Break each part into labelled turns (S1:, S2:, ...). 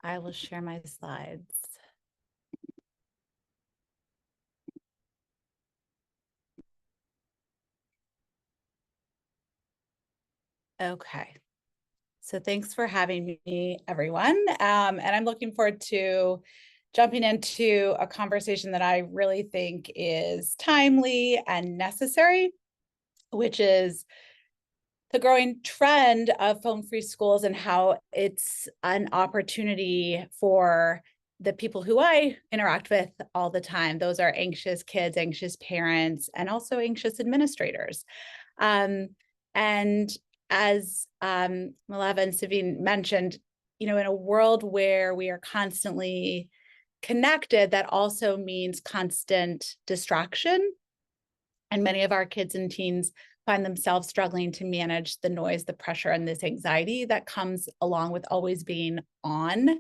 S1: I will share my slides. Okay. So thanks for having me, everyone. And I'm looking forward to jumping into a conversation that I really think is timely and necessary, which is the growing trend of phone-free schools and how it's an opportunity for the people who I interact with all the time. Those are anxious kids, anxious parents, and also anxious administrators. And as Mileva and Savine mentioned, in a world where we are constantly connected, that also means constant distraction. And many of our kids and teens find themselves struggling to manage the noise, the pressure, and this anxiety that comes along with always being on.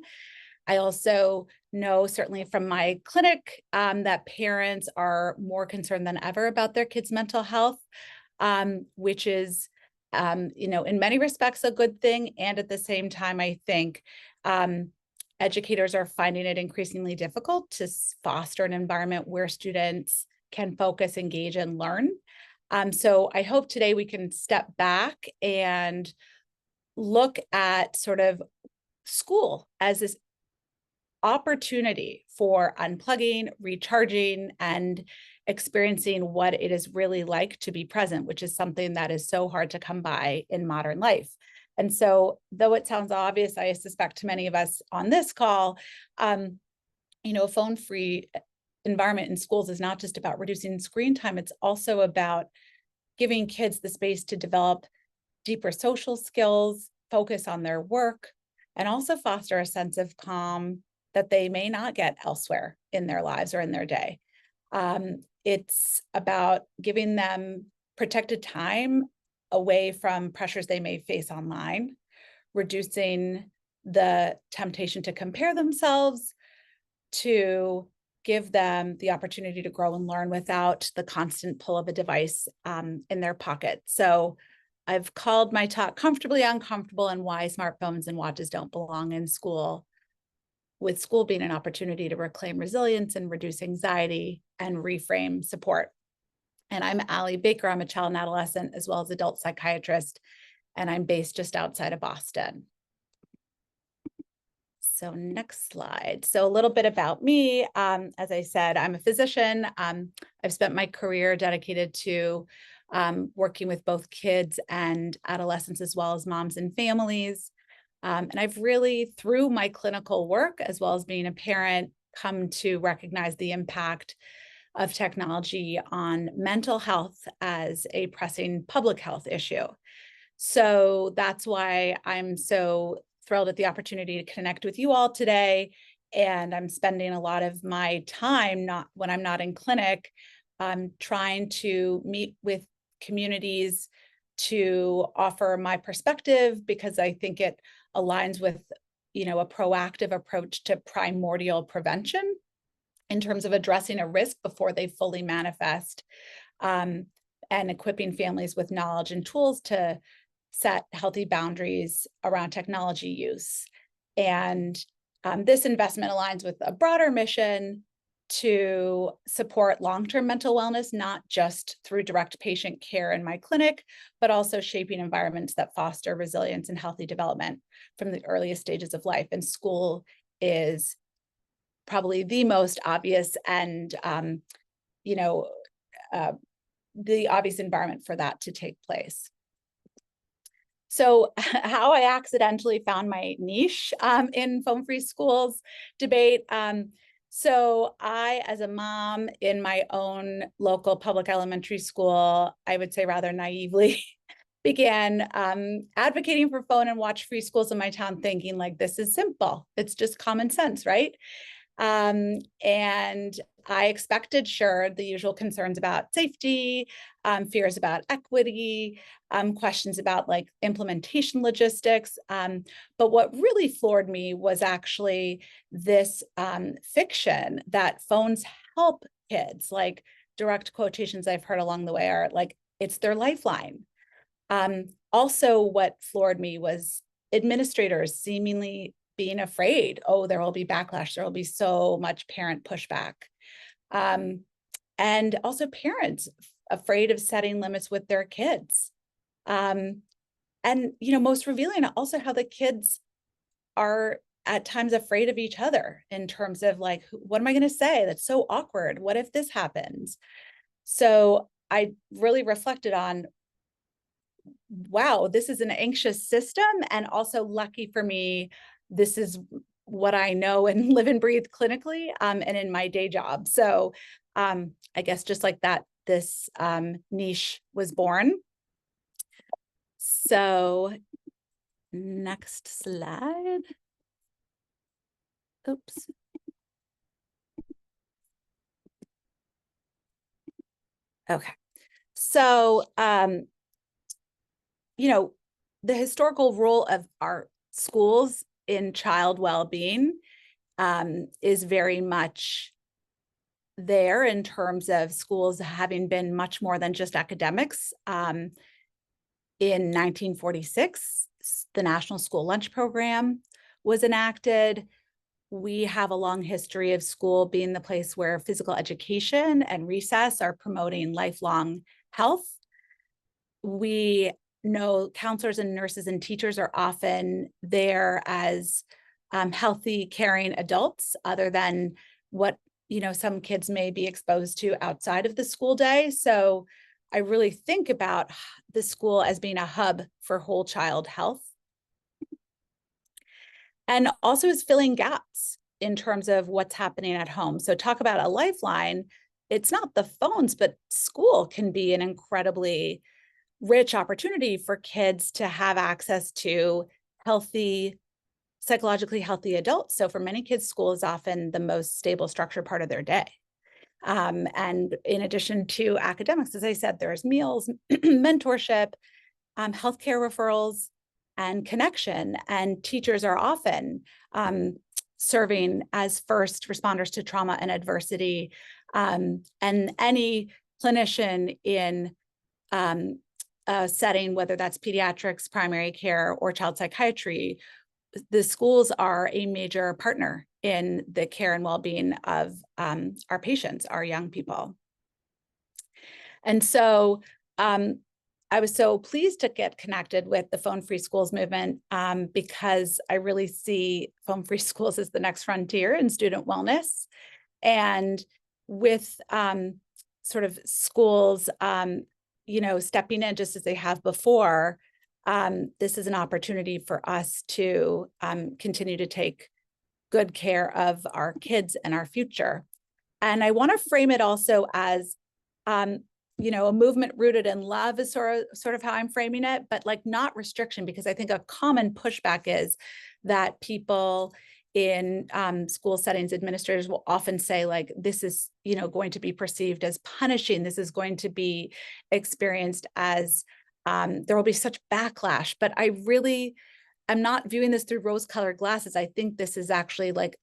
S1: I also know, certainly from my clinic, that parents are more concerned than ever about their kids' mental health, which is, in many respects a good thing. And at the same time, I think educators are finding it increasingly difficult to foster an environment where students can focus, engage, and learn. So I hope today we can step back and look at sort of school as this opportunity for unplugging, recharging, and experiencing what it is really like to be present, which is something that is so hard to come by in modern life. And so, though it sounds obvious, I suspect to many of us on this call, a phone-free environment in schools is not just about reducing screen time, it's also about giving kids the space to develop deeper social skills, focus on their work, and also foster a sense of calm that they may not get elsewhere in their lives or in their day. It's about giving them protected time away from pressures they may face online, reducing the temptation to compare themselves, to give them the opportunity to grow and learn without the constant pull of a device in their pocket. So I've called my talk Comfortably Uncomfortable and Why Smartphones and Watches Don't Belong in School, with school being an opportunity to reclaim resilience and reduce anxiety and reframe support. And I'm Allie Baker. I'm a child and adolescent as well as adult psychiatrist, and I'm based just outside of Boston. So next slide. So a little bit about me. As I said, I'm a physician. I've spent my career dedicated to working with both kids and adolescents, as well as moms and families. And I've really, through my clinical work, as well as being a parent, come to recognize the impact of technology on mental health as a pressing public health issue. So that's why I'm so thrilled at the opportunity to connect with you all today. And I'm spending a lot of my time, not when I'm not in clinic, trying to meet with communities to offer my perspective, because I think it aligns with, a proactive approach to primordial prevention in terms of addressing a risk before they fully manifest, and equipping families with knowledge and tools to set healthy boundaries around technology use. And this investment aligns with a broader mission to support long-term mental wellness, not just through direct patient care in my clinic, but also shaping environments that foster resilience and healthy development from the earliest stages of life. And school is probably the most obvious and, the obvious environment for that to take place. So how I accidentally found my niche in phone-free schools debate. So I, as a mom in my own local public elementary school, I would say rather naively, began advocating for phone and watch-free schools in my town, thinking like, this is simple. It's just common sense, right? And I expected, sure, the usual concerns about safety, fears about equity, questions about like implementation logistics. But what really floored me was actually this fiction that phones help kids. Like direct quotations I've heard along the way are like, it's their lifeline. Also, what floored me was administrators seemingly being afraid, oh, there will be backlash, there will be so much parent pushback. And also parents afraid of setting limits with their kids. And, most revealing also how the kids are at times afraid of each other in terms of like, what am I going to say? That's so awkward. What if this happens? So I really reflected on, wow, this is an anxious system. And also lucky for me, this is what I know and live and breathe clinically and in my day job. So I guess just like that, this niche was born. So next slide. Oops. Okay. So, the historical role of our schools in child well-being is very much there in terms of schools having been much more than just academics. In 1946, the National School Lunch Program was enacted. We have a long history of school being the place where physical education and recess are promoting lifelong health. We know counselors and nurses and teachers are often there as healthy, caring adults, other than what some kids may be exposed to outside of the school day. So I really think about the school as being a hub for whole child health. And also is filling gaps in terms of what's happening at home. So talk about a lifeline. It's not the phones, but school can be an incredibly rich opportunity for kids to have access to healthy, psychologically healthy adults. So for many kids, school is often the most stable, structured part of their day. And in addition to academics, as I said, there's meals, mentorship, healthcare referrals, and connection. And teachers are often serving as first responders to trauma and adversity. And any clinician in a setting, whether that's pediatrics, primary care, or child psychiatry, the schools are a major partner in the care and well-being of our patients, our young people. And so I was so pleased to get connected with the phone-free schools movement because I really see phone-free schools as the next frontier in student wellness. And with sort of schools, stepping in just as they have before, this is an opportunity for us to continue to take good care of our kids and our future. And I want to frame it also as, a movement rooted in love is sort of how I'm framing it, but like not restriction, because I think a common pushback is that people in school settings, administrators will often say like, this is, going to be perceived as punishing. This is going to be experienced as there will be such backlash, but I'm not viewing this through rose-colored glasses. I think this is actually like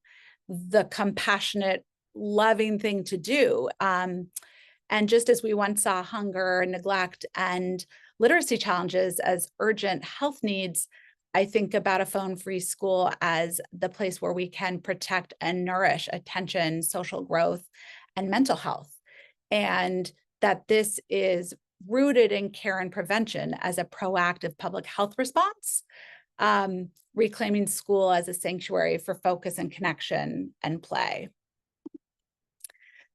S1: the compassionate, loving thing to do. And just as we once saw hunger, neglect, and literacy challenges as urgent health needs, I think about a phone-free school as the place where we can protect and nourish attention, social growth, and mental health. And that this is rooted in care and prevention as a proactive public health response, reclaiming school as a sanctuary for focus and connection and play.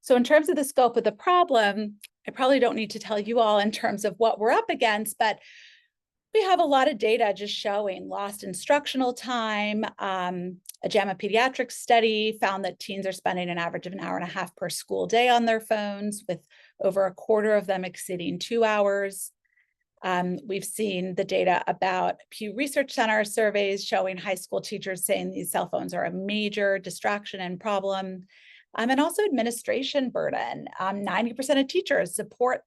S1: So in terms of the scope of the problem, I probably don't need to tell you all in terms of what we're up against, but we have a lot of data just showing lost instructional time. A JAMA pediatrics study found that teens are spending an average of 1.5 hours per school day on their phones, with over a quarter of them exceeding 2 hours. We've seen the data about Pew Research Center surveys showing high school teachers saying these cell phones are a major distraction and problem. And also administration burden. 90% of teachers support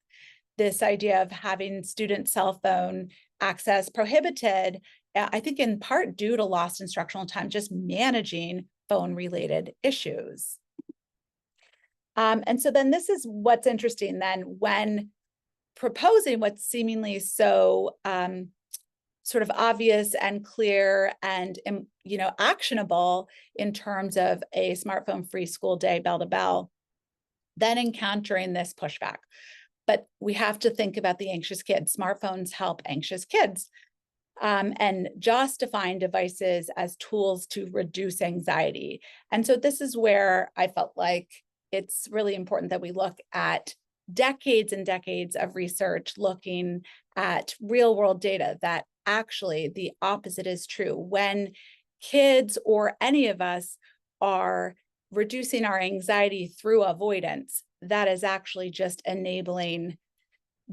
S1: this idea of having student cell phone access prohibited, I think in part due to lost instructional time, just managing phone-related issues. And so then this is what's interesting then when proposing what's seemingly so sort of obvious and clear and, actionable in terms of a smartphone-free school day, bell to bell, then encountering this pushback. But we have to think about the anxious kids. Smartphones help anxious kids. And just define devices as tools to reduce anxiety. And so this is where I felt like it's really important that we look at decades and decades of research looking at real world data that actually the opposite is true. When kids or any of us are reducing our anxiety through avoidance, that is actually just enabling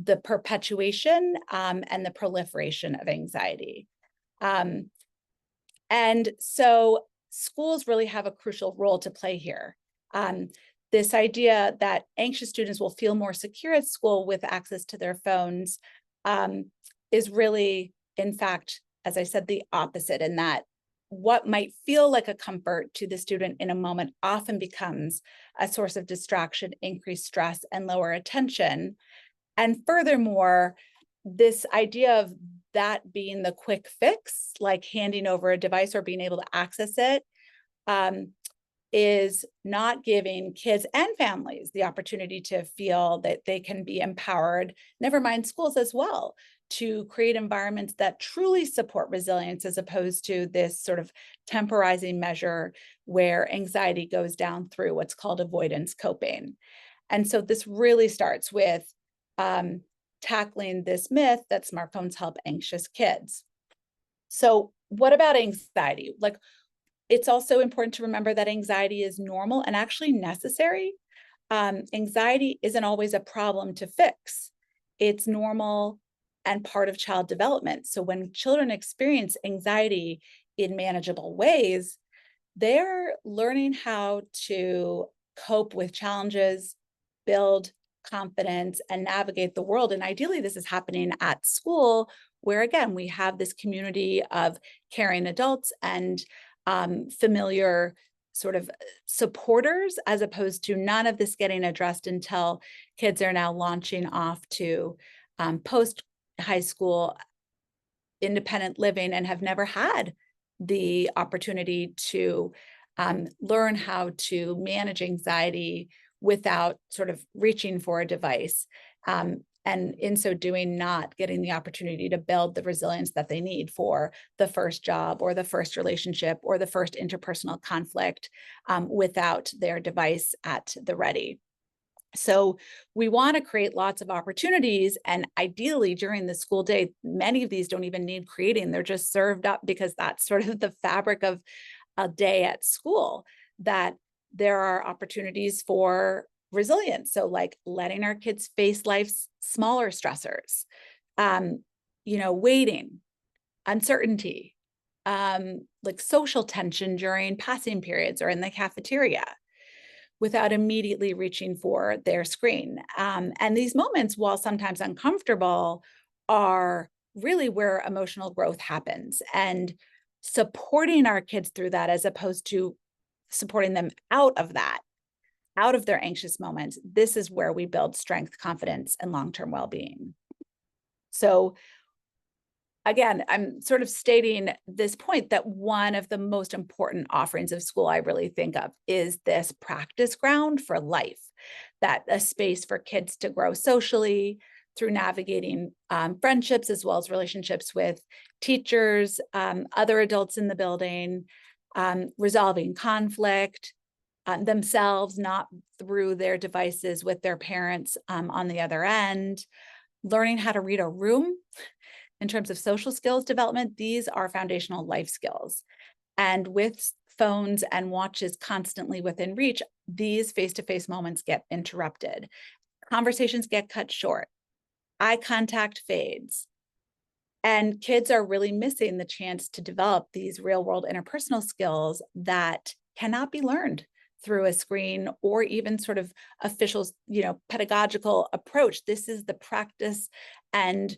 S1: the perpetuation and the proliferation of anxiety. And so schools really have a crucial role to play here. This idea that anxious students will feel more secure at school with access to their phones is really, in fact, as I said, the opposite, in that what might feel like a comfort to the student in a moment often becomes a source of distraction, increased stress, and lower attention. And furthermore, this idea of that being the quick fix, like handing over a device or being able to access it, is not giving kids and families the opportunity to feel that they can be empowered, never mind schools as well, to create environments that truly support resilience, as opposed to this sort of temporizing measure where anxiety goes down through what's called avoidance coping. And so this really starts with tackling this myth that smartphones help anxious kids. So what about anxiety? Like, it's also important to remember that anxiety is normal and actually necessary. Anxiety isn't always a problem to fix. It's normal and part of child development. So when children experience anxiety in manageable ways, they're learning how to cope with challenges, build confidence, and navigate the world. And ideally, this is happening at school, where again, we have this community of caring adults and familiar sort of supporters, as opposed to none of this getting addressed until kids are now launching off to post high school independent living and have never had the opportunity to learn how to manage anxiety without sort of reaching for a device. And in so doing, not getting the opportunity to build the resilience that they need for the first job or the first relationship or the first interpersonal conflict without their device at the ready. So we want to create lots of opportunities, and ideally during the school day, many of these don't even need creating. They're just served up because that's sort of the fabric of a day at school, that there are opportunities for resilience. So like letting our kids face life's smaller stressors, waiting, uncertainty, like social tension during passing periods or in the cafeteria, without immediately reaching for their screen. And these moments, while sometimes uncomfortable, are really where emotional growth happens. And supporting our kids through that, as opposed to supporting them out of that, out of their anxious moments, this is where we build strength, confidence, and long-term well-being. So again, I'm sort of stating this point that one of the most important offerings of school I really think of is this practice ground for life, that a space for kids to grow socially through navigating friendships, as well as relationships with teachers, other adults in the building, resolving conflict themselves, not through their devices with their parents on the other end, learning how to read a room. In terms of social skills development, these are foundational life skills. And with phones and watches constantly within reach, these face-to-face moments get interrupted. Conversations get cut short. Eye contact fades. And kids are really missing the chance to develop these real-world interpersonal skills that cannot be learned through a screen or even sort of official, pedagogical approach. This is the practice and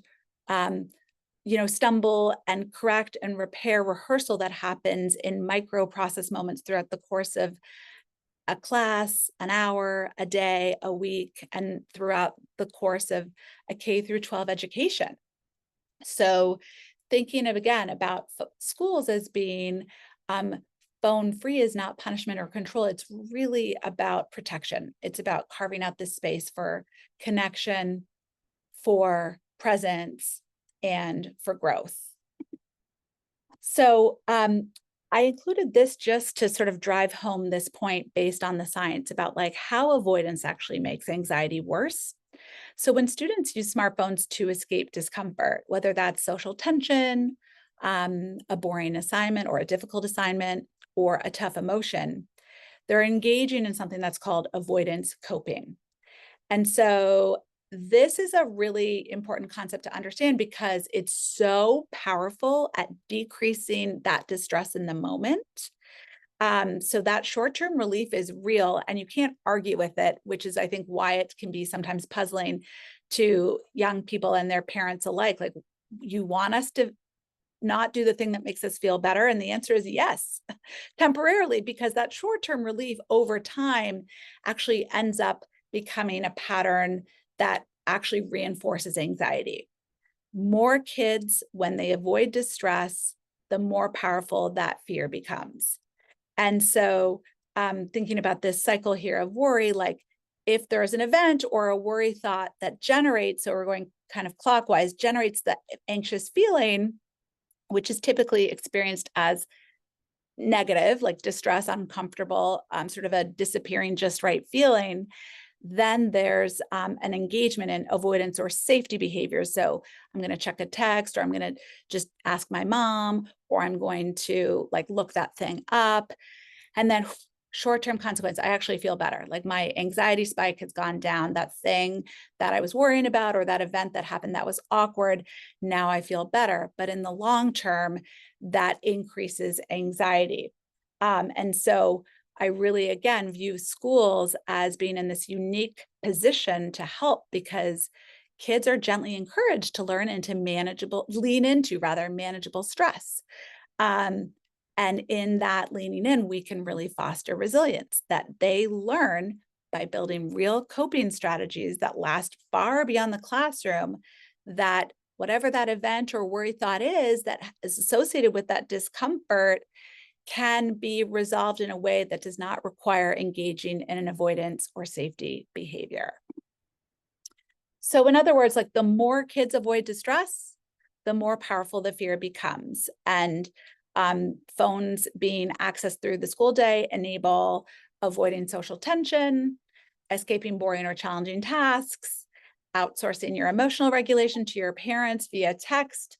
S1: stumble and correct and repair rehearsal that happens in micro process moments throughout the course of a class, an hour, a day, a week, and throughout the course of a K through 12 education. So thinking of, again, about schools as being phone free is not punishment or control. It's really about protection. It's about carving out this space for connection, for presence, and for growth. So I included this just to sort of drive home this point based on the science about like how avoidance actually makes anxiety worse. So when students use smartphones to escape discomfort, whether that's social tension, a boring assignment or a difficult assignment, or a tough emotion, they're engaging in something that's called avoidance coping. And so this is a really important concept to understand because it's so powerful at decreasing that distress in the moment. So that short-term relief is real and you can't argue with it, which is, I think, why it can be sometimes puzzling to young people and their parents alike. Like, you want us to not do the thing that makes us feel better? And the answer is yes, temporarily, because that short-term relief over time actually ends up becoming a pattern that actually reinforces anxiety. More kids, when they avoid distress, the more powerful that fear becomes. And so thinking about this cycle here of worry, like if there's an event or a worry thought that generates, so we're going kind of clockwise, generates the anxious feeling, which is typically experienced as negative, like distress, uncomfortable, sort of a disappearing just right feeling, then there's an engagement in avoidance or safety behaviors. So I'm going to check a text, or I'm going to just ask my mom, or I'm going to like look that thing up. And then short-term consequence, I actually feel better. Like my anxiety spike has gone down. That thing that I was worrying about, or that event that happened that was awkward, now I feel better. But in the long term, that increases anxiety. And so I really, again, view schools as being in this unique position to help, because kids are gently encouraged to learn into lean into manageable stress. And in that leaning in, we can really foster resilience that they learn by building real coping strategies that last far beyond the classroom, that whatever that event or worry thought is that is associated with that discomfort can be resolved in a way that does not require engaging in an avoidance or safety behavior. So in other words, like the more kids avoid distress, the more powerful the fear becomes. And phones being accessed through the school day enable avoiding social tension, escaping boring or challenging tasks, outsourcing your emotional regulation to your parents via text.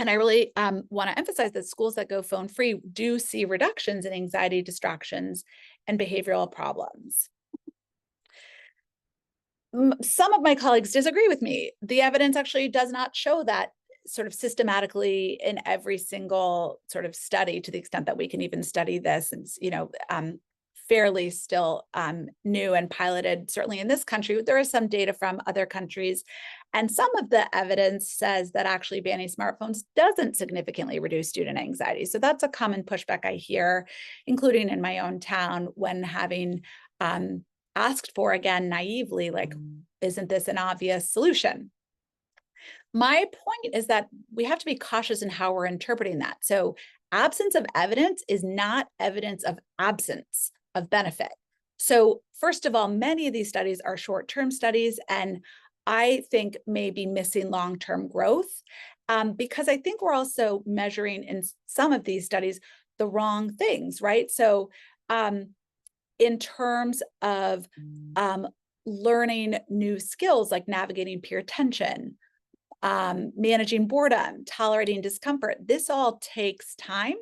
S1: And I really want to emphasize that schools that go phone free do see reductions in anxiety, distractions, and behavioral problems. Some of my colleagues disagree with me. The evidence actually does not show that sort of systematically in every single sort of study, to the extent that we can even study this, and fairly still new and piloted, certainly in this country. There is some data from other countries, and some of the evidence says that actually banning smartphones doesn't significantly reduce student anxiety. So that's a common pushback I hear, including in my own town, when having asked for, again, naively, like, isn't this an obvious solution? My point is that we have to be cautious in how we're interpreting that. So absence of evidence is not evidence of absence of benefit. So first of all, many of these studies are short-term studies, and I think may be missing long-term growth, because I think we're also measuring in some of these studies the wrong things, right? So in terms of learning new skills like navigating peer tension, managing boredom, tolerating discomfort, this all takes time.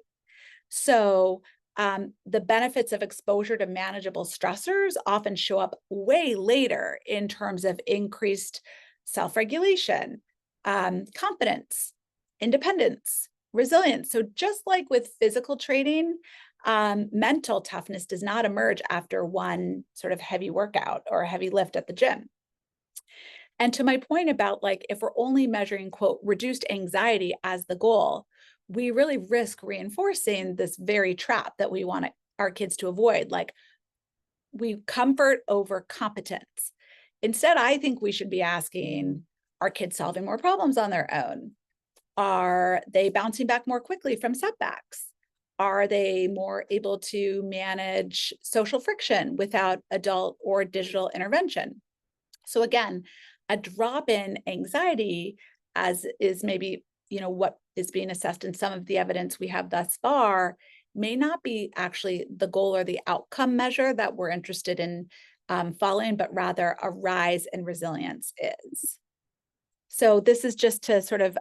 S1: So the benefits of exposure to manageable stressors often show up way later in terms of increased self-regulation, confidence, independence, resilience. So just like with physical training, mental toughness does not emerge after one sort of heavy workout or a heavy lift at the gym. And to my point about, like, if we're only measuring, quote, reduced anxiety as the goal, we really risk reinforcing this very trap that we want our kids to avoid, like we comfort over competence. Instead, I think we should be asking, are kids solving more problems on their own? Are they bouncing back more quickly from setbacks? Are they more able to manage social friction without adult or digital intervention? So again, a drop in anxiety, as is maybe, what is being assessed in some of the evidence we have thus far, may not be actually the goal or the outcome measure that we're interested in following, but rather a rise in resilience is. So this is just to sort of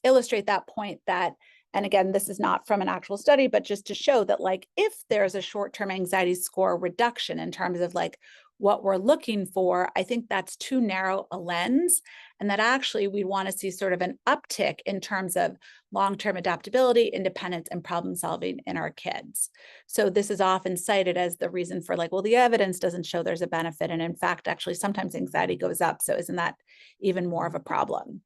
S1: illustrate that point that, and again, this is not from an actual study, but just to show that like, if there's a short-term anxiety score reduction in terms of like what we're looking for, I think that's too narrow a lens, and that actually we want to see sort of an uptick in terms of long-term adaptability, independence, and problem solving in our kids. So this is often cited as the reason for like, well, the evidence doesn't show there's a benefit. And in fact, actually, sometimes anxiety goes up. So isn't that even more of a problem?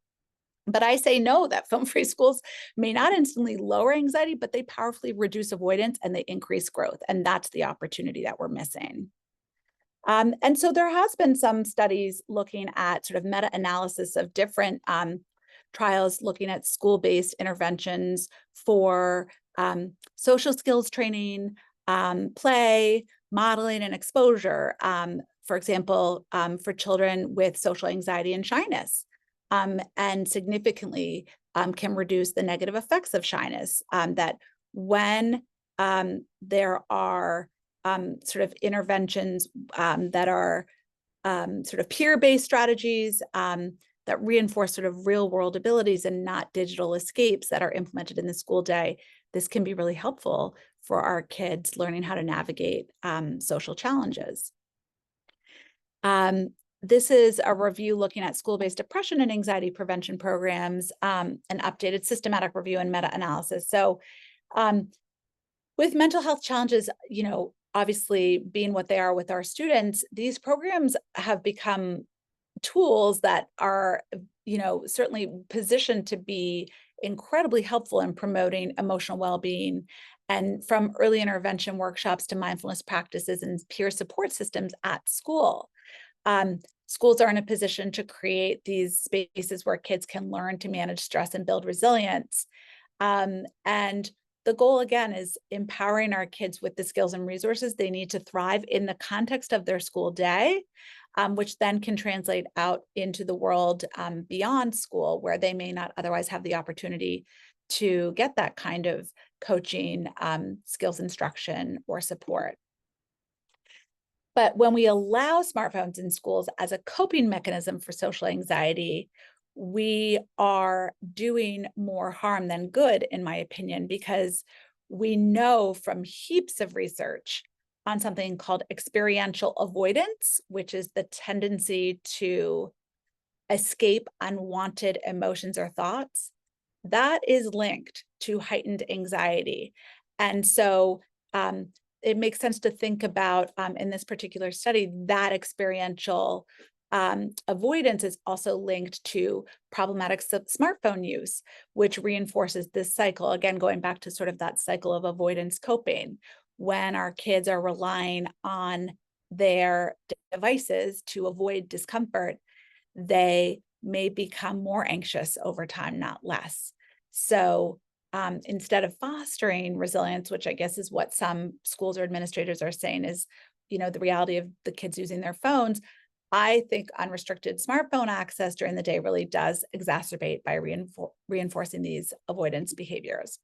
S1: But I say no, that film-free schools may not instantly lower anxiety, but they powerfully reduce avoidance and they increase growth. And that's the opportunity that we're missing. And so there has been some studies looking at sort of meta-analysis of different trials looking at school-based interventions for social skills training, play, modeling, and exposure. For example, for children with social anxiety and shyness, and significantly can reduce the negative effects of shyness. That when there are sort of interventions that are sort of peer-based strategies that reinforce sort of real-world abilities and not digital escapes that are implemented in the school day, this can be really helpful for our kids learning how to navigate social challenges. This is a review looking at school-based depression and anxiety prevention programs, an updated systematic review and meta-analysis. So with mental health challenges, obviously being what they are with our students, these programs have become tools that are, certainly positioned to be incredibly helpful in promoting emotional well-being, and from early intervention workshops to mindfulness practices and peer support systems at school. Schools are in a position to create these spaces where kids can learn to manage stress and build resilience. And the goal, again, is empowering our kids with the skills and resources they need to thrive in the context of their school day, which then can translate out into the world beyond school, where they may not otherwise have the opportunity to get that kind of coaching, skills instruction, or support. But when we allow smartphones in schools as a coping mechanism for social anxiety, we are doing more harm than good, in my opinion, because we know from heaps of research on something called experiential avoidance, which is the tendency to escape unwanted emotions or thoughts, that is linked to heightened anxiety. And so it makes sense to think about, in this particular study, that experiential avoidance is also linked to problematic smartphone use, which reinforces this cycle. Again, going back to sort of that cycle of avoidance coping, when our kids are relying on their devices to avoid discomfort, they may become more anxious over time, not less. So instead of fostering resilience, which I guess is what some schools or administrators are saying is, the reality of the kids using their phones, I think unrestricted smartphone access during the day really does exacerbate by reinforcing these avoidance behaviors.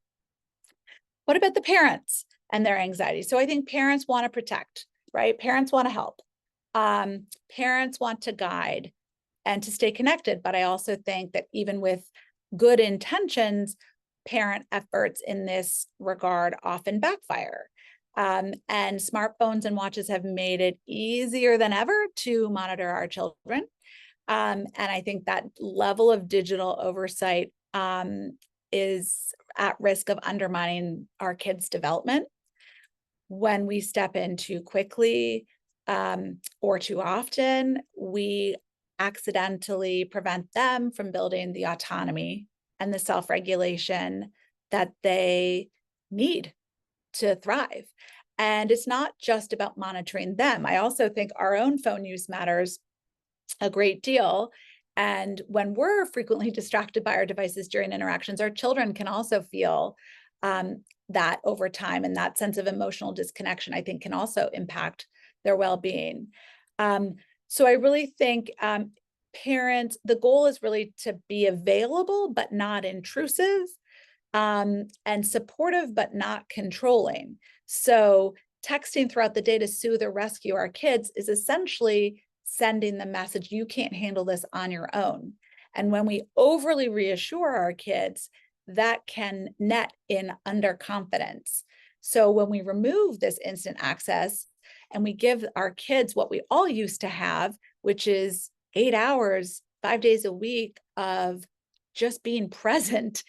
S1: What about the parents and their anxiety? So I think parents want to protect, right? Parents want to help. Parents want to guide and to stay connected. But I also think that even with good intentions, parent efforts in this regard often backfire. And smartphones and watches have made it easier than ever to monitor our children. And I think that level of digital oversight is at risk of undermining our kids' development. When we step in too quickly or too often, we accidentally prevent them from building the autonomy and the self-regulation that they need to thrive. And it's not just about monitoring them. I also think our own phone use matters a great deal. And when we're frequently distracted by our devices during interactions, our children can also feel that over time. And that sense of emotional disconnection, I think, can also impact their well-being. So I really think parents, the goal is really to be available, but not intrusive, and supportive, but not controlling. So texting throughout the day to soothe or rescue our kids is essentially sending the message, you can't handle this on your own. And when we overly reassure our kids, that can net in underconfidence. So when we remove this instant access and we give our kids what we all used to have, which is 8 hours, 5 days a week of just being present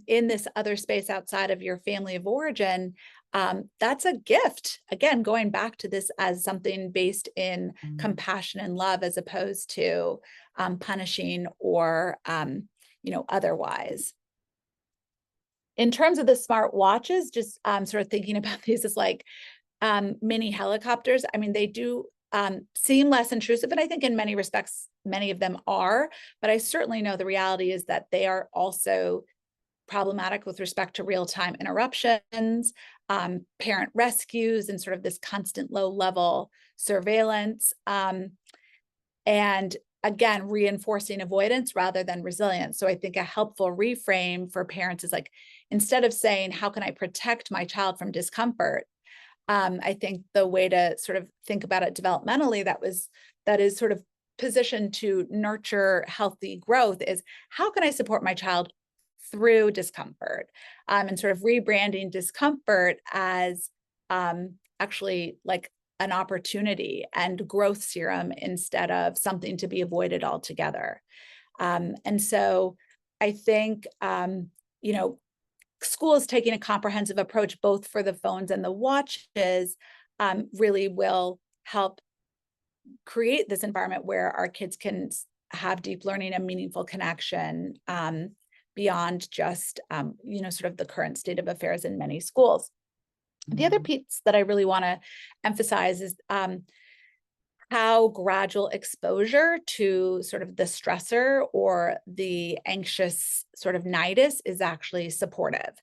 S1: in this other space outside of your family of origin, that's a gift. Again, going back to this as something based in compassion and love, as opposed to punishing or otherwise. In terms of the smart watches, just sort of thinking about these as like mini helicopters. I mean, they do seem less intrusive, and I think in many respects, many of them are, but I certainly know the reality is that they are also problematic with respect to real-time interruptions, parent rescues, and sort of this constant low-level surveillance. And again, reinforcing avoidance rather than resilience. So I think a helpful reframe for parents is like, instead of saying, how can I protect my child from discomfort? I think the way to sort of think about it developmentally that is sort of positioned to nurture healthy growth is, how can I support my child through discomfort? And sort of rebranding discomfort as actually like an opportunity and growth serum instead of something to be avoided altogether. And so I think, school is taking a comprehensive approach, both for the phones and the watches, really will help create this environment where our kids can have deep learning and meaningful connection beyond just, sort of the current state of affairs in many schools. The other piece that I really want to emphasize is how gradual exposure to sort of the stressor or the anxious sort of nidus is actually supportive.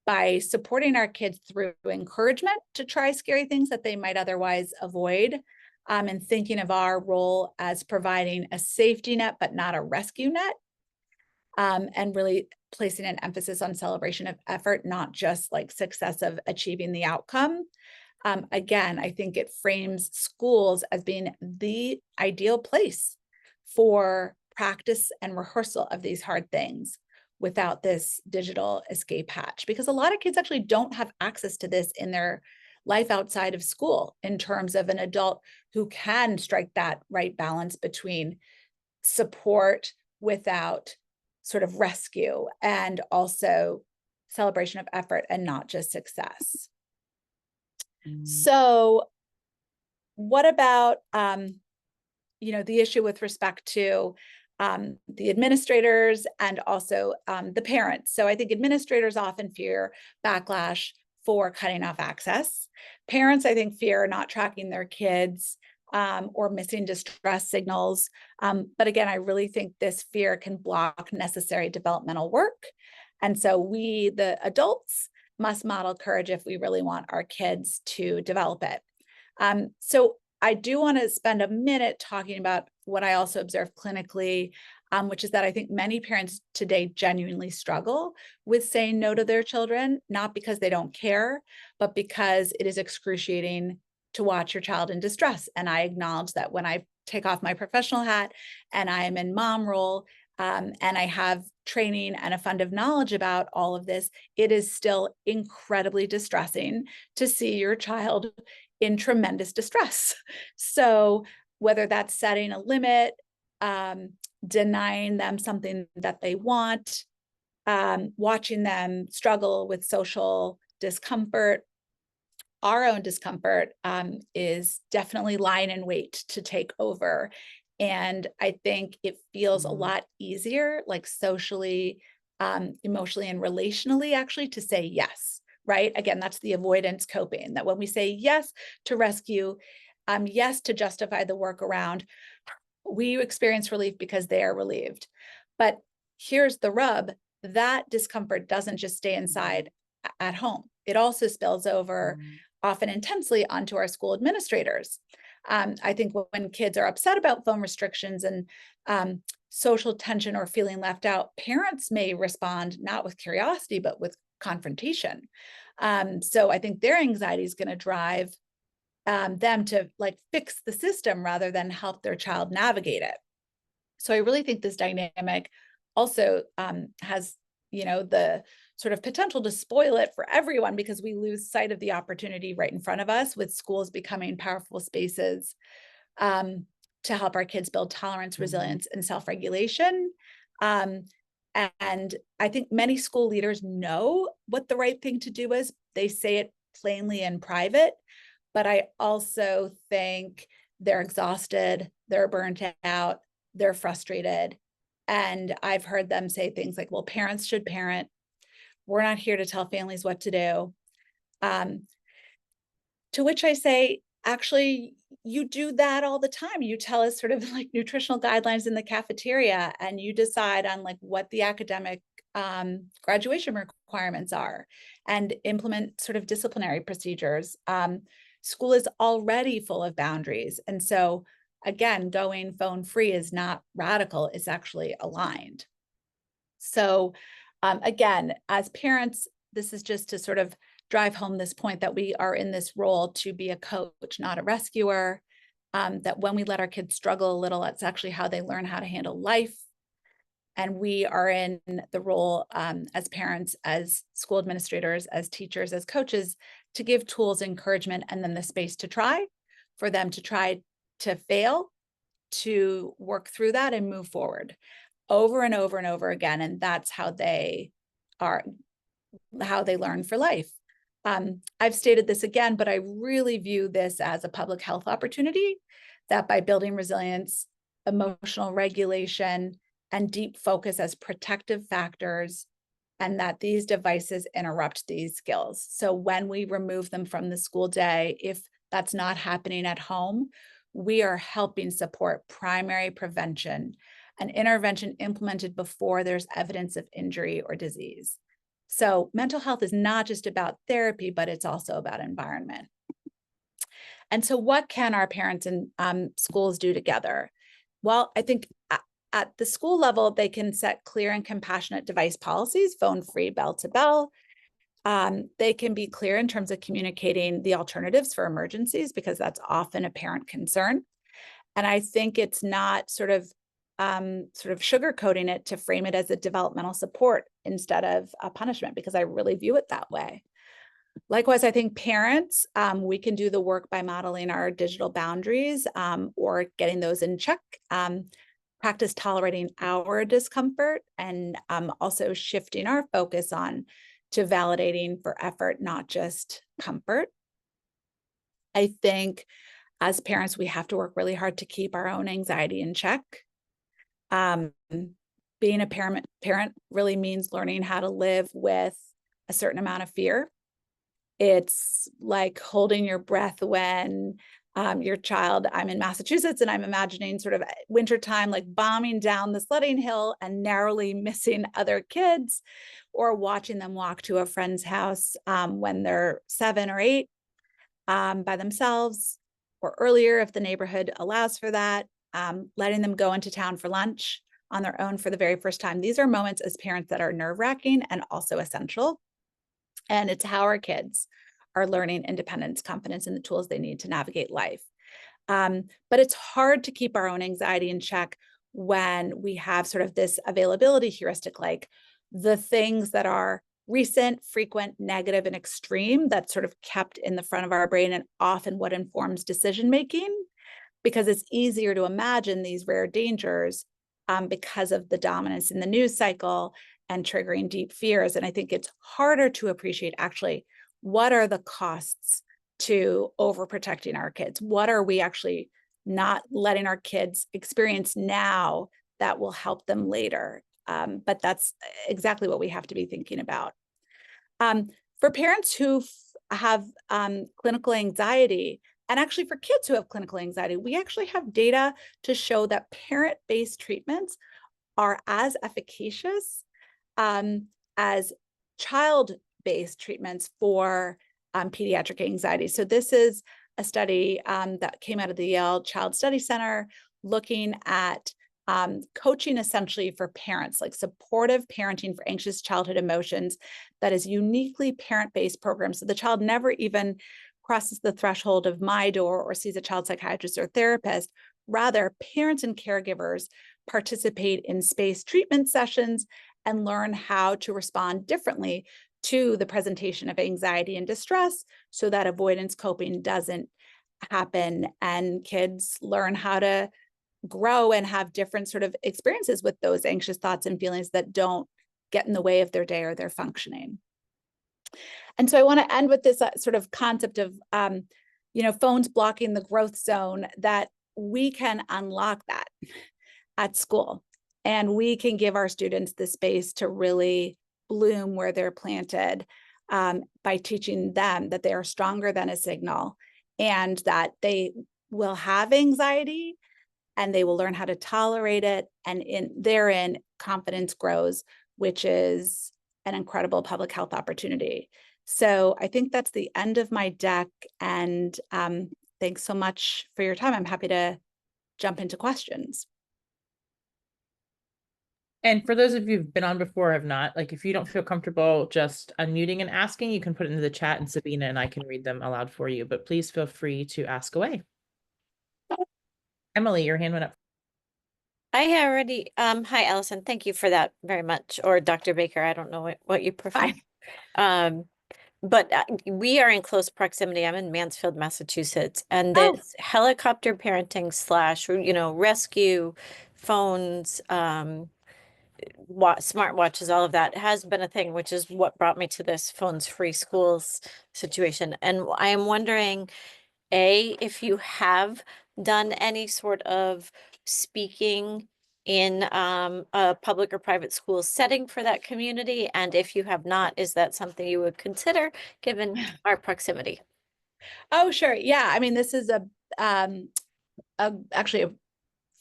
S1: By supporting our kids through encouragement to try scary things that they might otherwise avoid, and thinking of our role as providing a safety net, but not a rescue net, and really placing an emphasis on celebration of effort, not just like success of achieving the outcome. Again, I think it frames schools as being the ideal place for practice and rehearsal of these hard things without this digital escape hatch, because a lot of kids actually don't have access to this in their life outside of school in terms of an adult who can strike that right balance between support without sort of rescue, and also celebration of effort and not just success. So what about, the issue with respect to the administrators and also the parents? So I think administrators often fear backlash for cutting off access. Parents, I think, fear not tracking their kids or missing distress signals. But again, I really think this fear can block necessary developmental work. And so we, the adults, must model courage if we really want our kids to develop it. So I do want to spend a minute talking about what I also observe clinically, which is that I think many parents today genuinely struggle with saying no to their children, not because they don't care, but because it is excruciating to watch your child in distress. And I acknowledge that when I take off my professional hat and I am in mom role, and I have training and a fund of knowledge about all of this, it is still incredibly distressing to see your child in tremendous distress. So whether that's setting a limit, denying them something that they want, watching them struggle with social discomfort, our own discomfort is definitely lying in wait to take over. And I think it feels a lot easier, like socially, emotionally, and relationally, actually, to say yes, right? Again, that's the avoidance coping, that when we say yes to rescue, yes to justify the workaround, we experience relief because they are relieved. But here's the rub: that discomfort doesn't just stay inside at home. It also spills over, often intensely, onto our school administrators. I think when kids are upset about phone restrictions and social tension or feeling left out, parents may respond not with curiosity, but with confrontation. So I think their anxiety is going to drive them to like fix the system rather than help their child navigate it. So I really think this dynamic also has, the sort of potential to spoil it for everyone, because we lose sight of the opportunity right in front of us, with schools becoming powerful spaces to help our kids build tolerance, resilience, and self-regulation. And I think many school leaders know what the right thing to do is. They say it plainly in private, but I also think they're exhausted, they're burnt out, they're frustrated. And I've heard them say things like, well, parents should parent. We're not here to tell families what to do. To which I say, actually, you do that all the time. You tell us sort of like nutritional guidelines in the cafeteria, and you decide on like what the academic graduation requirements are, and implement sort of disciplinary procedures. School is already full of boundaries. And so again, going phone free is not radical, it's actually aligned. So again, as parents, this is just to sort of drive home this point that we are in this role to be a coach, not a rescuer. That when we let our kids struggle a little, it's actually how they learn how to handle life. And we are in the role as parents, as school administrators, as teachers, as coaches, to give tools, encouragement, and then the space to try, for them to try to fail, to work through that and move forward over and over and over again. And that's how they learn for life. I've stated this again, but I really view this as a public health opportunity, that by building resilience, emotional regulation, and deep focus as protective factors, and that these devices interrupt these skills. So when we remove them from the school day, if that's not happening at home, we are helping support primary prevention, an intervention implemented before there's evidence of injury or disease. So mental health is not just about therapy, but it's also about environment. And so what can our parents and schools do together? Well, I think at the school level, they can set clear and compassionate device policies, phone-free, bell-to-bell. They can be clear in terms of communicating the alternatives for emergencies, because that's often a parent concern. And I think it's not sort of sugarcoating it to frame it as a developmental support instead of a punishment, because I really view it that way. Likewise, I think parents, we can do the work by modeling our digital boundaries or getting those in check. Practice tolerating our discomfort, and also shifting our focus on to validating for effort, not just comfort. I think as parents, we have to work really hard to keep our own anxiety in check. Being a parent really means learning how to live with a certain amount of fear. It's like holding your breath when your child, I'm in Massachusetts, and I'm imagining sort of wintertime, like bombing down the sledding hill and narrowly missing other kids, or watching them walk to a friend's house when they're 7 or 8 by themselves, or earlier if the neighborhood allows for that, letting them go into town for lunch on their own for the very first time. These are moments as parents that are nerve-wracking and also essential. And it's how our kids are learning independence, confidence, and the tools they need to navigate life. But it's hard to keep our own anxiety in check when we have sort of this availability heuristic, like the things that are recent, frequent, negative, and extreme, that's sort of kept in the front of our brain, and often what informs decision-making, because it's easier to imagine these rare dangers because of the dominance in the news cycle and triggering deep fears. And I think it's harder to appreciate actually what are the costs to overprotecting our kids? What are we actually not letting our kids experience now that will help them later? But that's exactly what we have to be thinking about. For parents who have clinical anxiety, And actually for kids who have clinical anxiety, we actually have data to show that parent-based treatments are as efficacious as child-based treatments for pediatric anxiety. So this is a study that came out of the Yale Child Study Center looking at coaching essentially for parents, like supportive parenting for anxious childhood emotions that is uniquely parent-based program. So the child never even crosses the threshold of my door or sees a child psychiatrist or therapist. Rather, parents and caregivers participate in spaced treatment sessions and learn how to respond differently to the presentation of anxiety and distress so that avoidance coping doesn't happen, and kids learn how to grow and have different sort of experiences with those anxious thoughts and feelings that don't get in the way of their day or their functioning. And so I want to end with this sort of concept of, phones blocking the growth zone, that we can unlock that at school. And we can give our students the space to really bloom where they're planted by teaching them that they are stronger than a signal and that they will have anxiety and they will learn how to tolerate it. And therein, confidence grows, which is an incredible public health opportunity. So I think that's the end of my deck. And thanks so much for your time. I'm happy to jump into questions.
S2: And for those of you who've been on before or have not, like if you don't feel comfortable just unmuting and asking, you can put it into the chat and Sabina and I can read them aloud for you, but please feel free to ask away. Emily, your hand went up.
S3: I already, hi, Allison. Thank you for that very much. Or Dr. Baker, I don't know what you prefer. But we are in close proximity. I'm in Mansfield, Massachusetts, and this helicopter parenting / rescue phones, smartwatches, all of that has been a thing, which is what brought me to this phones free schools situation. And I am wondering, if you have done any sort of speaking in a public or private school setting for that community, and if you have not, is that something you would consider given our proximity?
S1: Oh, sure. Yeah. I mean, this is actually a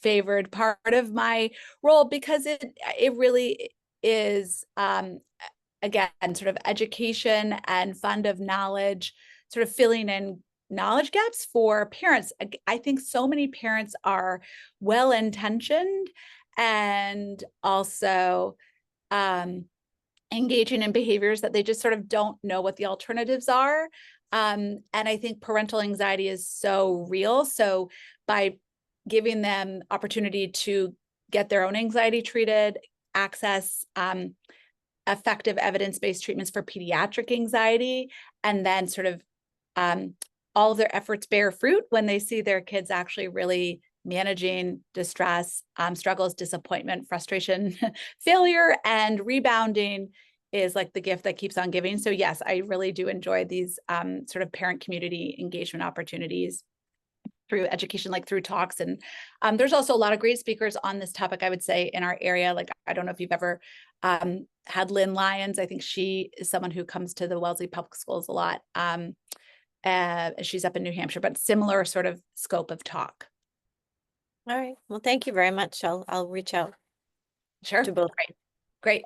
S1: favored part of my role because it really is again sort of education and fund of knowledge, sort of filling in knowledge gaps for parents. I think so many parents are well-intentioned and also engaging in behaviors that they just sort of don't know what the alternatives are. And I think parental anxiety is so real. So by giving them opportunity to get their own anxiety treated, access effective evidence-based treatments for pediatric anxiety, and then sort of all of their efforts bear fruit when they see their kids actually really managing distress, struggles, disappointment, frustration, failure, and rebounding is like the gift that keeps on giving. So yes, I really do enjoy these sort of parent community engagement opportunities through education, like through talks. And there's also a lot of great speakers on this topic, I would say, in our area. Like, I don't know if you've ever had Lynn Lyons. I think she is someone who comes to the Wellesley Public Schools a lot. She's up in New Hampshire, but similar sort of scope of talk.
S3: All right. Well, thank you very much. I'll reach out.
S1: Sure.
S3: To both.
S1: Great.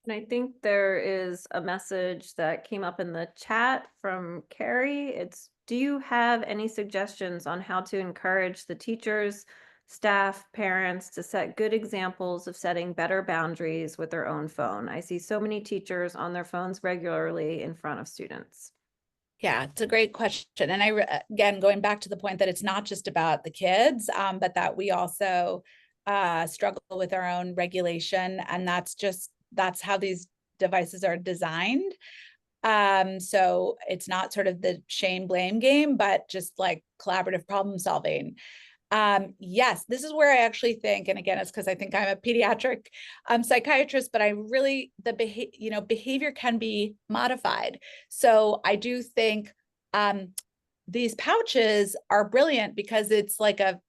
S4: And I think there is a message that came up in the chat from Carrie. It's, do you have any suggestions on how to encourage the teachers, staff, parents to set good examples of setting better boundaries with their own phone? I see so many teachers on their phones regularly in front of students.
S1: Yeah, it's a great question. And again, going back to the point that it's not just about the kids, but that we also struggle with our own regulation. And that's how these devices are designed. So it's not sort of the shame blame game, but just like collaborative problem solving. Yes, this is where I actually think, and again, it's because I think I'm a pediatric psychiatrist, but I really, behavior can be modified. So I do think these pouches are brilliant because it's like a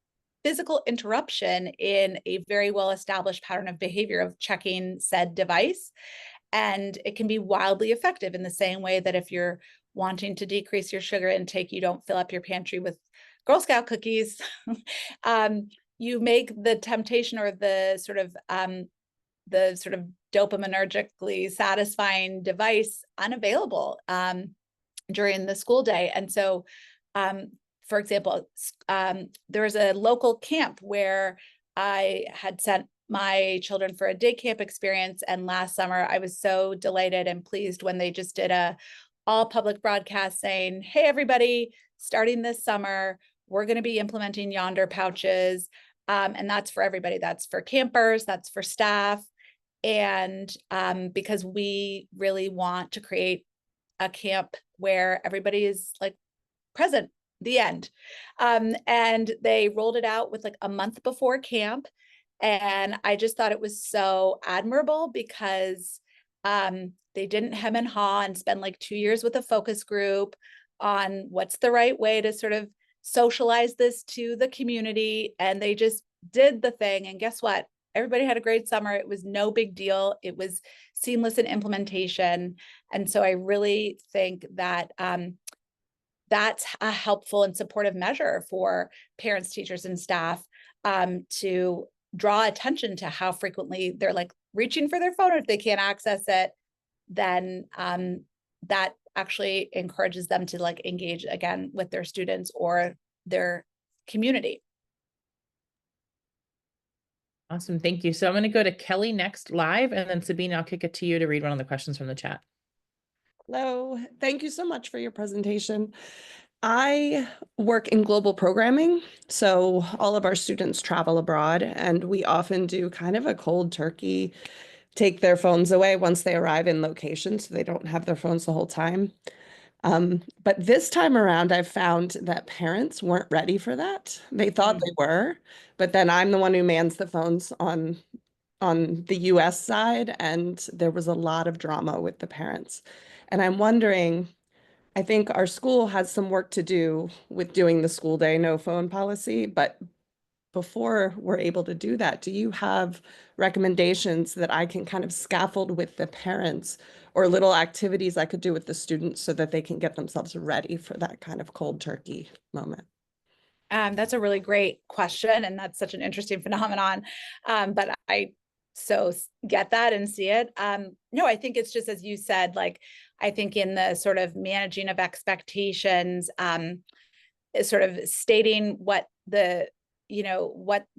S1: physical interruption in a very well-established pattern of behavior of checking said device. And it can be wildly effective in the same way that if you're wanting to decrease your sugar intake, you don't fill up your pantry with Girl Scout cookies. You make the temptation or the sort of dopaminergically satisfying device unavailable during the school day. And so, for example, there was a local camp where I had sent my children for a day camp experience. And last summer, I was so delighted and pleased when they just did a all public broadcast saying, hey, everybody, starting this summer, we're going to be implementing Yonder pouches. And that's for everybody. That's for campers, that's for staff. And because we really want to create a camp where everybody is like present, the end. And they rolled it out with like a month before camp. And I just thought it was so admirable because they didn't hem and haw and spend like 2 years with a focus group on what's the right way to sort of socialize this to the community. And they just did the thing. And guess what? Everybody had a great summer. It was no big deal. It was seamless in implementation. And so I really think that that's a helpful and supportive measure for parents, teachers, and staff to draw attention to how frequently they're like reaching for their phone. If they can't access it, then that actually encourages them to like engage again with their students or their community.
S2: Awesome. Thank you. So I'm going to go to Kelly next live, and then Sabine, I'll kick it to you to read one of the questions from the chat.
S5: Hello. Thank you so much for your presentation. I work in global programming, so all of our students travel abroad, and we often do kind of a cold turkey, take their phones away once they arrive in location so they don't have their phones the whole time. But this time around, I've found that parents weren't ready for that. They thought they were, but then I'm the one who mans the phones on the US side, and there was a lot of drama with the parents. And I'm wondering, I think our school has some work to do with doing the school day no phone policy, but before we're able to do that, do you have recommendations that I can kind of scaffold with the parents or little activities I could do with the students so that they can get themselves ready for that kind of cold turkey moment?
S1: That's a really great question. And that's such an interesting phenomenon. But I so get that and see it. No, I think it's just, as you said, like, I think in the sort of managing of expectations, sort of stating what the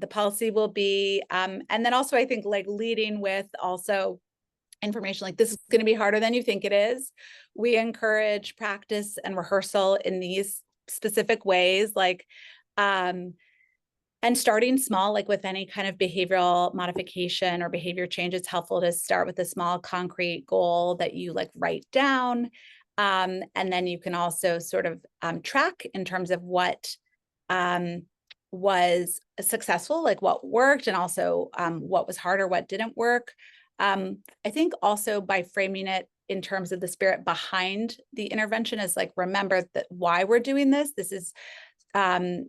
S1: policy will be. And then also I think like leading with also information like this is going to be harder than you think it is. We encourage practice and rehearsal in these specific ways, like, and starting small, like with any kind of behavioral modification or behavior change, it's helpful to start with a small concrete goal that you like write down. And then you can also sort of track in terms of what was successful, like what worked, and also what was harder, what didn't work. I think also by framing it in terms of the spirit behind the intervention is like, remember that why we're doing this. This is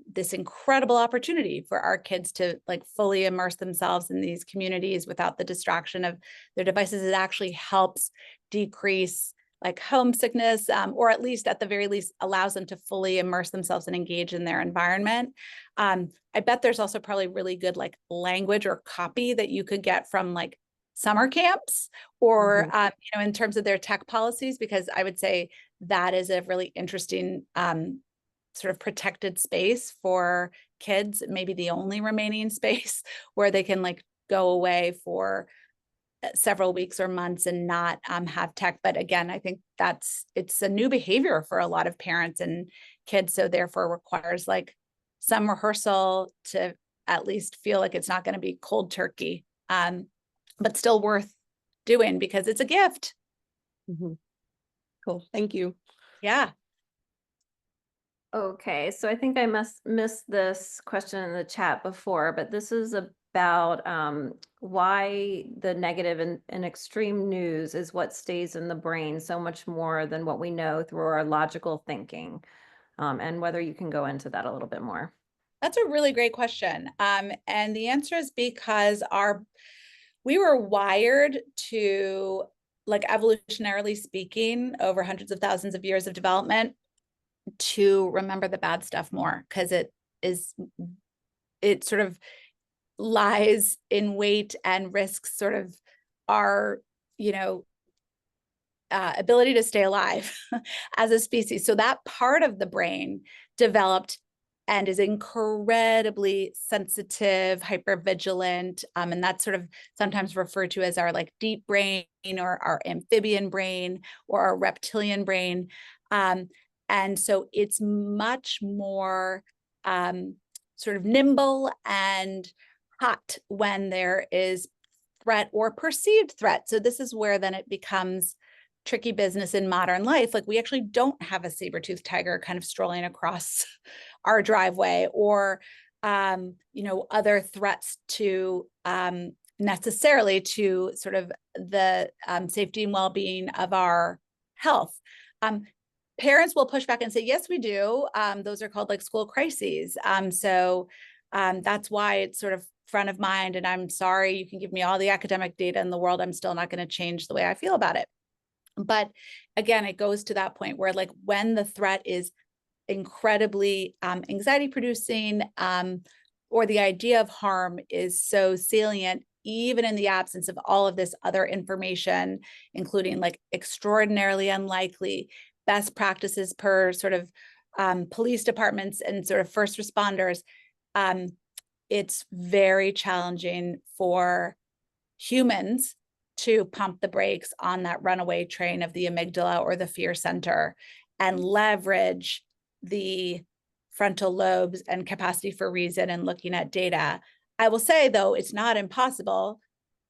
S1: this incredible opportunity for our kids to like fully immerse themselves in these communities without the distraction of their devices. It actually helps decrease like homesickness, or at least at the very least allows them to fully immerse themselves and engage in their environment. I bet there's also probably really good like language or copy that you could get from like summer camps or, in terms of their tech policies, because I would say that is a really interesting sort of protected space for kids, maybe the only remaining space where they can like go away for several weeks or months and not have tech. But again, I think it's a new behavior for a lot of parents and kids. So therefore requires like some rehearsal to at least feel like it's not going to be cold turkey, but still worth doing because it's a gift.
S5: Cool. Thank you.
S1: Yeah.
S4: Okay, so I think I must miss this question in the chat before, but this is about why the negative and extreme news is what stays in the brain so much more than what we know through our logical thinking, and whether you can go into that a little bit more.
S1: That's a really great question. And the answer is because we were wired to like evolutionarily speaking, over hundreds of thousands of years of development, to remember the bad stuff more, because it sort of lies in wait and risks sort of our, ability to stay alive as a species. So that part of the brain developed and is incredibly sensitive, hypervigilant, and that's sort of sometimes referred to as our like deep brain or our amphibian brain or our reptilian brain. And so it's much more sort of nimble and hot when there is threat or perceived threat. So this is where then it becomes tricky business in modern life. Like we actually don't have a saber-toothed tiger kind of strolling across our driveway, or other threats to necessarily to sort of the safety and well-being of our health. Parents will push back and say, yes, we do. Those are called like school crises. So that's why it's sort of front of mind. And I'm sorry, you can give me all the academic data in the world, I'm still not going to change the way I feel about it. But again, it goes to that point where like when the threat is incredibly anxiety producing, or the idea of harm is so salient, even in the absence of all of this other information, including like extraordinarily unlikely, best practices per sort of police departments and sort of first responders, it's very challenging for humans to pump the brakes on that runaway train of the amygdala or the fear center and leverage the frontal lobes and capacity for reason and looking at data. I will say, though, it's not impossible.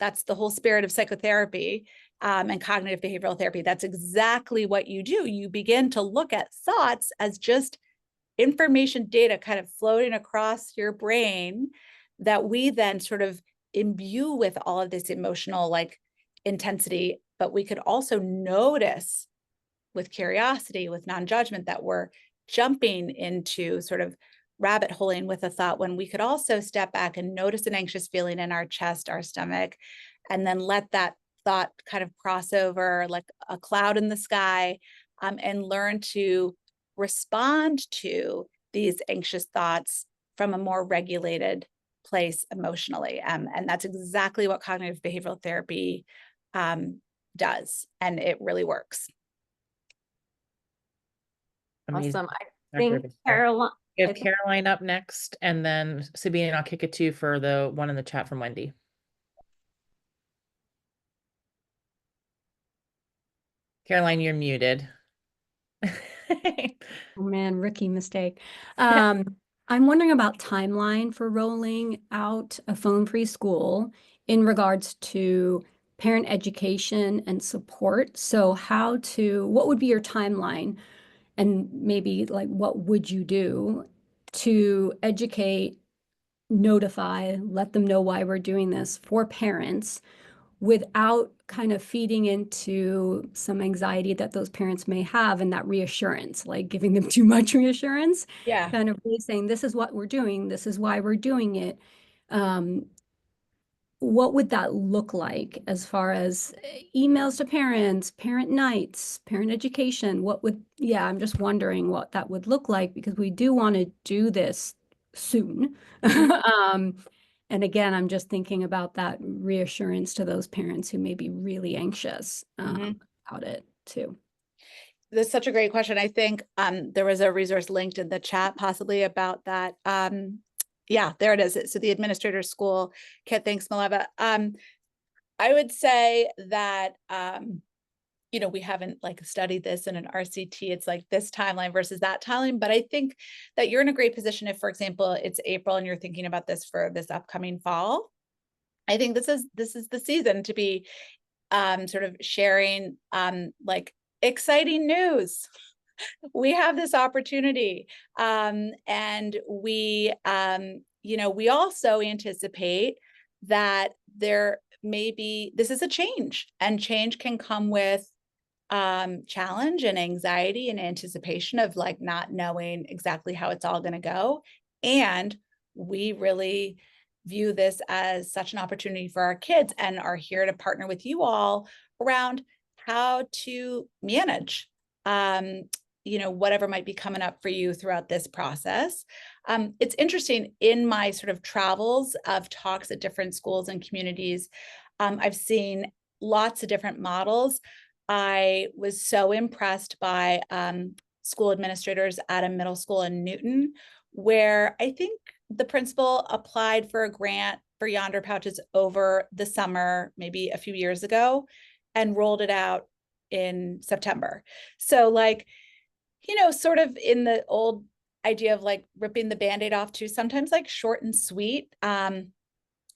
S1: That's the whole spirit of psychotherapy and cognitive behavioral therapy. That's exactly what you do. You begin to look at thoughts as just information data kind of floating across your brain that we then sort of imbue with all of this emotional like intensity, but we could also notice with curiosity, with non-judgment, that we're jumping into sort of rabbit holing with a thought, when we could also step back and notice an anxious feeling in our chest, our stomach, and then let that thought kind of cross over like a cloud in the sky, and learn to respond to these anxious thoughts from a more regulated place emotionally. And that's exactly what cognitive behavioral therapy does. And it really works.
S2: Amazing.
S4: Awesome. I
S2: Dr.
S4: think
S2: Baker.
S4: Caroline.
S2: We have Caroline up next, and then Sabine, and I'll kick it to you for the one in the chat from Wendy. Caroline, you're muted.
S6: Oh man, rookie mistake. I'm wondering about timeline for rolling out a phone-free school in regards to parent education and support. So what would be your timeline? And maybe like, what would you do to educate, notify, let them know why we're doing this for parents without kind of feeding into some anxiety that those parents may have, and that reassurance, like giving them too much reassurance,
S1: Yeah.
S6: kind of really saying, this is what we're doing, this is why we're doing it. What would that look like as far as emails to parents, parent nights, parent education? I'm just wondering what that would look like, because we do want to do this soon. And again, I'm just thinking about that reassurance to those parents who may be really anxious about it too.
S1: That's such a great question. I think there was a resource linked in the chat possibly about that. Yeah, there it is. So the administrator's school kit. Thanks, Mileva. I would say that, we haven't like studied this in an RCT. It's like this timeline versus that timeline. But I think that you're in a great position if, for example, it's April and you're thinking about this for this upcoming fall. I think this is the season to be sort of sharing like exciting news. We have this opportunity, and we also anticipate that there may be, this is a change, and change can come with challenge and anxiety and anticipation of like not knowing exactly how it's all going to go. And we really view this as such an opportunity for our kids and are here to partner with you all around how to manage, whatever might be coming up for you throughout this process. It's interesting, in my sort of travels of talks at different schools and communities, I've seen lots of different models. I was so impressed by school administrators at a middle school in Newton, where I think the principal applied for a grant for Yonder Pouches over the summer, maybe a few years ago, and rolled it out in September. So sort of in the old idea of like ripping the Band-Aid off too, sometimes like short and sweet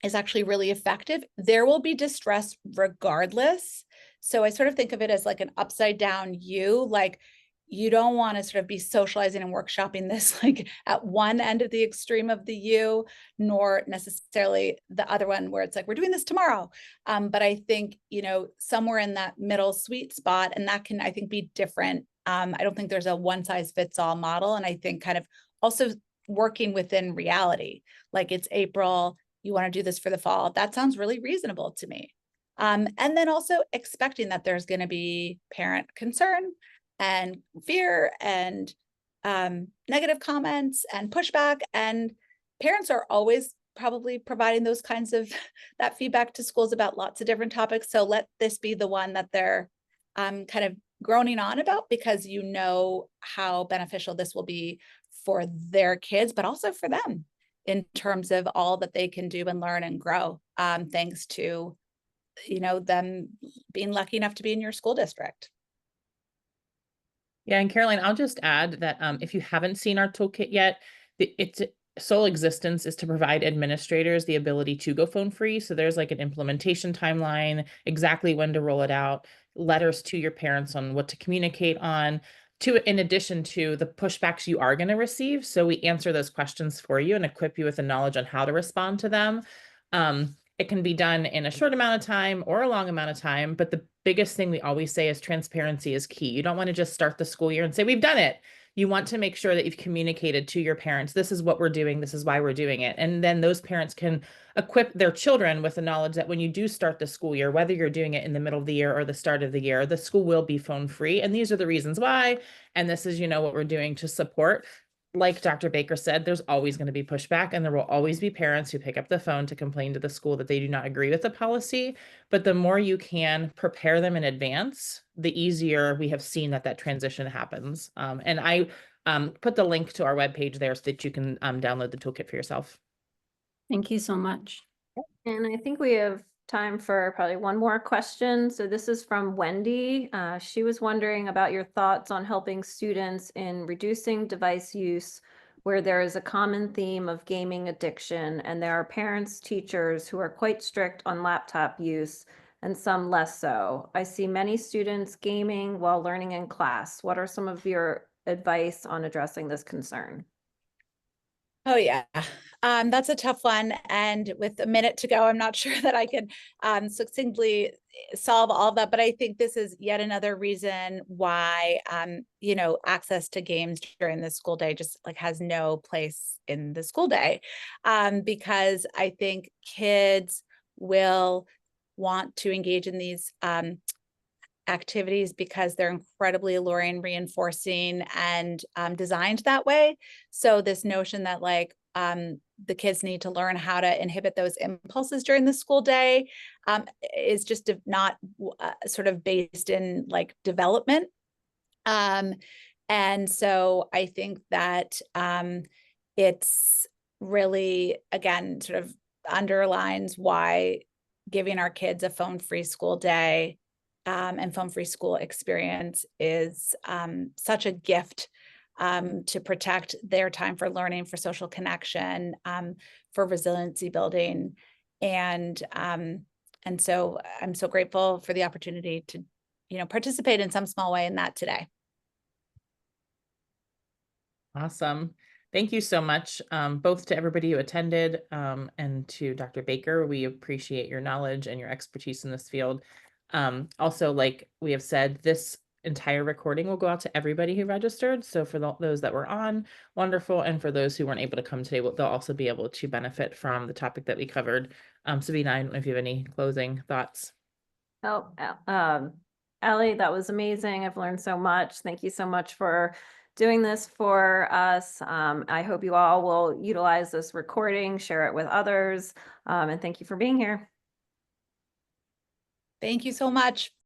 S1: is actually really effective. There will be distress regardless. So I sort of think of it as like an upside down U, like you don't want to sort of be socializing and workshopping this like at one end of the extreme of the U, nor necessarily the other one where it's like, we're doing this tomorrow. But I think, somewhere in that middle sweet spot, and that can, I think, be different. I don't think there's a one size fits all model. And I think kind of also working within reality, like it's April, you want to do this for the fall. That sounds really reasonable to me. And then also expecting that there's going to be parent concern and fear and negative comments and pushback. And parents are always probably providing those kinds of that feedback to schools about lots of different topics. So let this be the one that they're kind of groaning on about, because you know how beneficial this will be for their kids, but also for them in terms of all that they can do and learn and grow, thanks to, them being lucky enough to be in your school district.
S2: Yeah, and Caroline, I'll just add that if you haven't seen our toolkit yet, its sole existence is to provide administrators the ability to go phone free. So there's like an implementation timeline, exactly when to roll it out, letters to your parents on what to communicate on, in addition to the pushbacks you are going to receive. So we answer those questions for you and equip you with the knowledge on how to respond to them. It can be done in a short amount of time or a long amount of time, but the biggest thing we always say is transparency is key. You don't want to just start the school year and say, we've done it. You want to make sure that you've communicated to your parents, this is what we're doing, this is why we're doing it. And then those parents can equip their children with the knowledge that when you do start the school year, whether you're doing it in the middle of the year or the start of the year, the school will be phone free. And these are the reasons why. And this is, what we're doing to support. Like Dr. Baker said, there's always going to be pushback, and there will always be parents who pick up the phone to complain to the school that they do not agree with the policy. But the more you can prepare them in advance, the easier we have seen that transition happens. And I put the link to our webpage there so that you can download the toolkit for yourself.
S6: Thank you so much.
S4: And I think we have time for probably one more question. So this is from Wendy. She was wondering about your thoughts on helping students in reducing device use where there is a common theme of gaming addiction, and there are parents, teachers who are quite strict on laptop use and some less so. I see many students gaming while learning in class. What are some of your advice on addressing this concern?
S1: Oh yeah, that's a tough one. And with a minute to go, I'm not sure that I could succinctly solve all of that. But I think this is yet another reason why, access to games during the school day just has no place in the school day, because I think kids will want to engage in these activities because they're incredibly alluring, reinforcing, and designed that way. So this notion that the kids need to learn how to inhibit those impulses during the school day is just not sort of based in development. And so I think that it's really, again, sort of underlines why giving our kids a phone-free school day and phone-free school experience is such a gift to protect their time for learning, for social connection, for resiliency building. And so I'm so grateful for the opportunity to, participate in some small way in that today.
S2: Awesome. Thank you so much, both to everybody who attended and to Dr. Baker. We appreciate your knowledge and your expertise in this field. Also, like we have said, this entire recording will go out to everybody who registered. So for those that were on, wonderful. And for those who weren't able to come today, they'll also be able to benefit from the topic that we covered. Sabina, I don't know if you have any closing thoughts.
S4: Allie, that was amazing. I've learned so much. Thank you so much for doing this for us. I hope you all will utilize this recording, share it with others, and thank you for being here.
S1: Thank you so much.